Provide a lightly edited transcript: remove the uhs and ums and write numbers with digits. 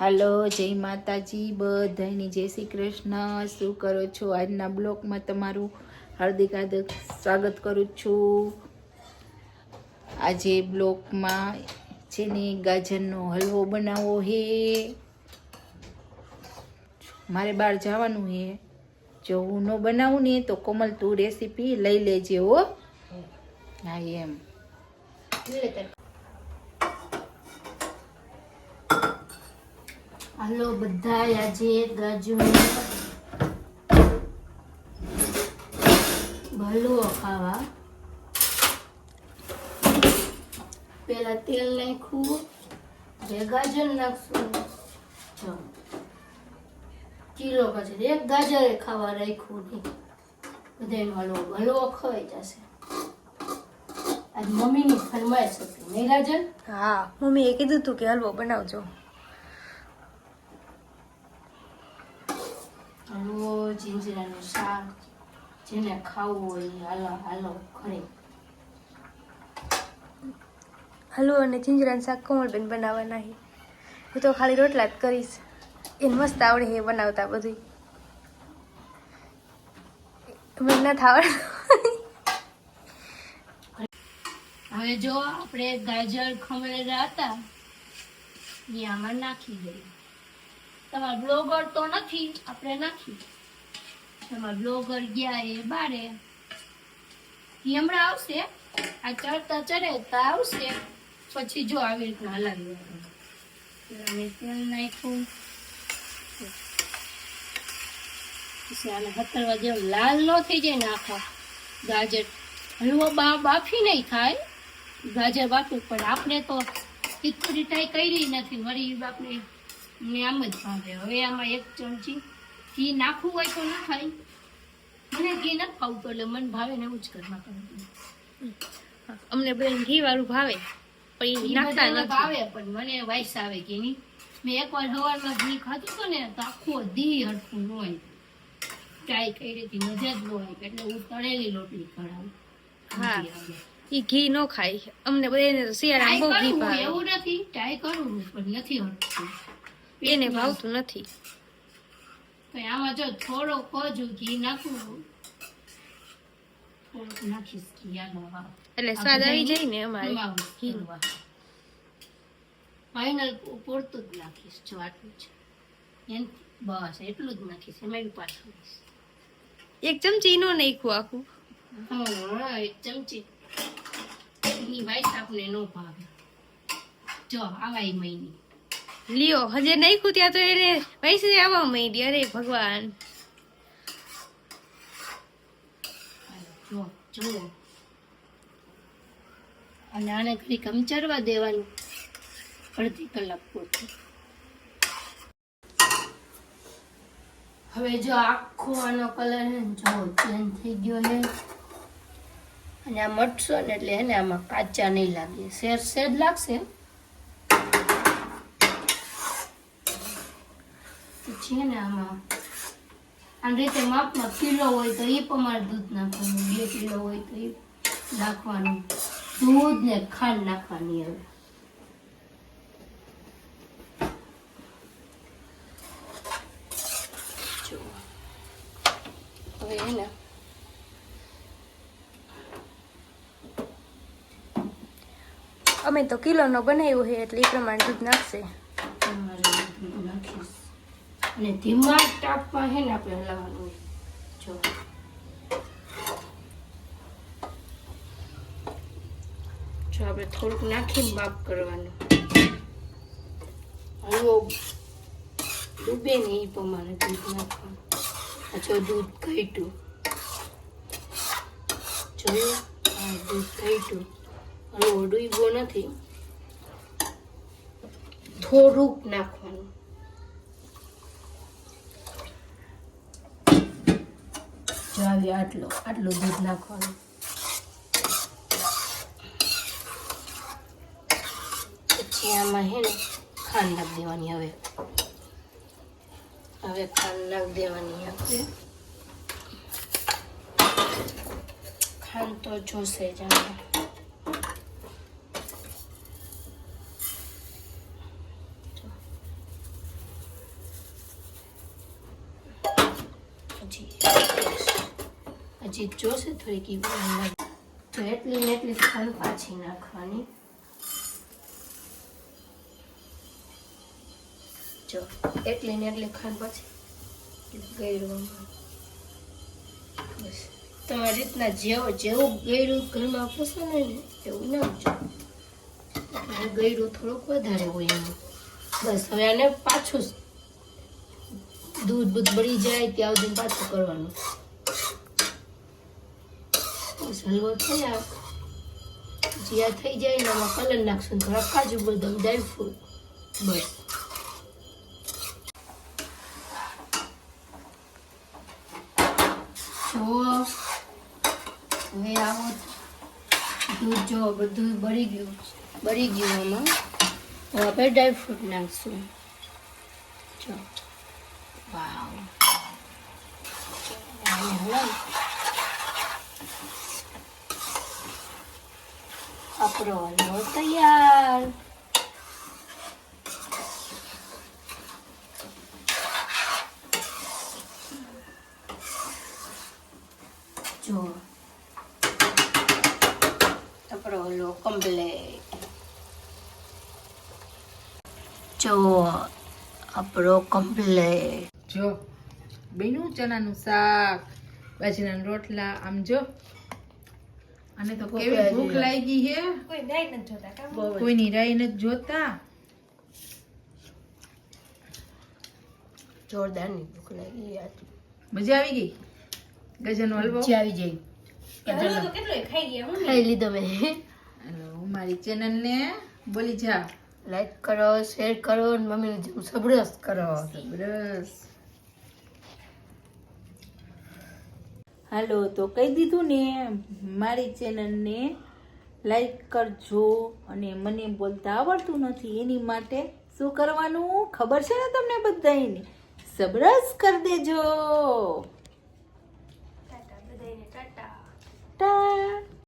હાલો, જય માતાજી, બધાની જય શ્રી કૃષ્ણ. શું કરો છો? આજના બ્લોગમાં તમારું હાર્દિક હાર્દિક સ્વાગત કરું છું. આજે બ્લોગમાં છે ને ગાજરનો હલવો બનાવવો હે. મારે બહાર જવાનું હે. જો હું ન બનાવું ને તો કોમલ તું રેસીપી લઈ લેજે હો. હા એમ. હાલો બધા, આજે ગાજરનો હલવો ખાવા. પેલા તેલ નાખ્યું, જે ગાજર નાખશું. જો કિલો ગાજર, એક ગાજર ખાવા રાખ્યું નહીં. બધાનો હલવો ખવાઈ જશે. આજ મમ્મીની ફરમાઈશ હતી નહીં ગાજર? હા, મમ્મીએ કીધું તું કે હલવો બનાવજો. હલવો, જીંજરાનું શાક, જેને ખાવું હોય હાલો હાલો ઘરે. હલવો અને જીંજરાનું શાક કોમલબેન બનાવવાના છે. હું તો ખાલી રોટલા જ કરીશ. એને મસ્ત આવડે છે બનાવતા બધું. મને નથી આવડતું. હવે જો આપણે ગાજર ખમણેલા હતા એ આમાં નાખી દઈએ. તમારા બ્લોગર તો નથી, આપણે નાખી. તમારા બ્લોગર ગયા એ બારે, એ હમણાં આવશે. આ ચડતા ચડેતા આવશે, પછી જો આવી રીતના હલાવી દેવાનું. તેલ નાખ્યું, પછી આને હતરવા જેવું લાલ ન થઈ જાય ને આખા ગાજર. હલવો બાફી નહીં થાય, ગાજર બાફવું પણ આપણે તો તીખું ટ્રાય કરી નથી. વળી આપણે આમ જ ભાવે. હવે આમાં 1 ચમચી ઘી નાખવું હોય તો ના ખાય. મને ઘી નથી ખાવતું એટલે મને ભાવે ને એવું જ કરવા કરું. અમને બેન ઘી વાળું ભાવે, પણ એ નાખતા નથી. ભાવે પણ મને વાઈસ આવે કે નહીં. મેં એકવાર સવારમાં ઘી ખાધું હતું ને તો આખો દી હરખું ન હોય. ટ્રાય કરી હતી, મજા જ ન હોય. એટલે હું તળેલી રોટલી કરાવું. હા, એ ઘી નો ખાય. અમને બધાને શિયાળામાં બહુ ઘી ભાવે. એવું નથી, ટ્રાય કરું પણ નથી હરખું. એને ભાવતું નથી. આમાં જો થોડોક જ ઘી નાખવું, થોડુંક નાખીશ ઘી. એટલે સ્વાદ આવી જાય ને અમારે. ફાઈનલ પૂરતું જ નાખીશ. જો આટલું છે બસ, એટલું જ નાખીશ. એમાં પાછું 1 ચમચી નો નાખ્યું આખું. હા, 1 ચમચી એની વાઈસ આપણે નો ભાવે. જો આવાય મહિની લ્યો, હજે નાખ્યું ત્યાં તો એને વૈસે આવવા માંડી. અરે ભગવાન. જો જુઓ, અને આને ઘડીક ચડવા દેવાનું, અડધી કલાક પૂરતું. હવે જો આખો આનો કલર હે જો ચેન્જ થઈ ગયો છે. અને આ મટશો ને એટલે એને આમાં કાચા નહીં લાગે, સેજ લાગશે. પછી ને આમાં આ રીતે માપમાં કિલો હોય તો એ પ્રમાણે દૂધ નાખવાનું, 2 કિલો હોય તો એ નાખવાનું. દૂધ ને ખાંડ નાખવાની. હવે હવે એને અમે તો કિલોનો બનાવ્યો છે એટલે એ પ્રમાણે દૂધ નાખશે. નાખીશ અને ધીમા તાપમાં છે ને આપણે હલાવવાનું. જો આપણે થોડુંક નાખીને બાપ કરવાનું. હલવો ડૂબે ને એ પ્રમાણે દૂધ નાખવાનું. જો દૂધ ઘટ્યું, જોયું? હા, દૂધ ઘટ્યું. હલવો ડૂબ્યો નથી, થોડુંક નાખવાનું. જો આવી આટલું દૂધ નાખવાનું. પછી આમાં હે ને ખાંડ નાખી દેવાની. હવે ખાંડ નાખી દેવાની. આપણે ખાંડ તો જોશે જ આમાં. હજી જોશે થોડીક ઈ લાગે તો એટલી ને એટલી ખાંડ પાછી નાખવાની. જો એટલી ને એટલી ખાંડ પાછી ગળવામાં. બસ તમારી રીતના જેવું ગળ્યું ઘરમાં પસંદ હોય ને એવું નાખજો. ગળ્યું થોડુંક વધારે હોય એમાં. બસ હવે આને પાછું દૂધ બળી જાય ત્યાં સુધી પાછું કરવાનું. બસ હલવો થયા પછી આ થઈ જાય ને એમાં કલર નાખશું, થોડા કાજુ બદામ ડ્રાયફ્રૂટ. બસ જો હવે આવો દૂધ જો બધું બળી ગયું આમાં. હવે આપણે ડ્રાયફ્રૂટ નાખશું. જો વાવ, આપણો હલવો તૈયાર. જો આપણો હલવો કમ્પ્લીટ. જો આપણો કમ્પ્લીટ. જો બેનું ચણાનું શાક, બાજરાના રોટલા. આમ જો અને તો કેવી ભૂખ લાગી હે, કોઈની રાઈ નથી જોતા. જોરદારની ભૂખ લાગી યાર. મજા આવી ગઈ. ગજરનો હલવો મજા આવી જાય. ખાઈ લીધો મેં. મારી ચેનલ ને બોલી જા, લાઈક કરો, શેર કરો અને મમ્મીને જેવું સબરસ કરો. સરસ. હાલો તો કહી દીધું ને, મારી ચેનલને લાઈક કરજો. અને મને બોલતા આવડતું નથી એની માટે શું કરવાનું ખબર છે ને તમને બધાને? સબરસ કરી દેજો. ટાટા.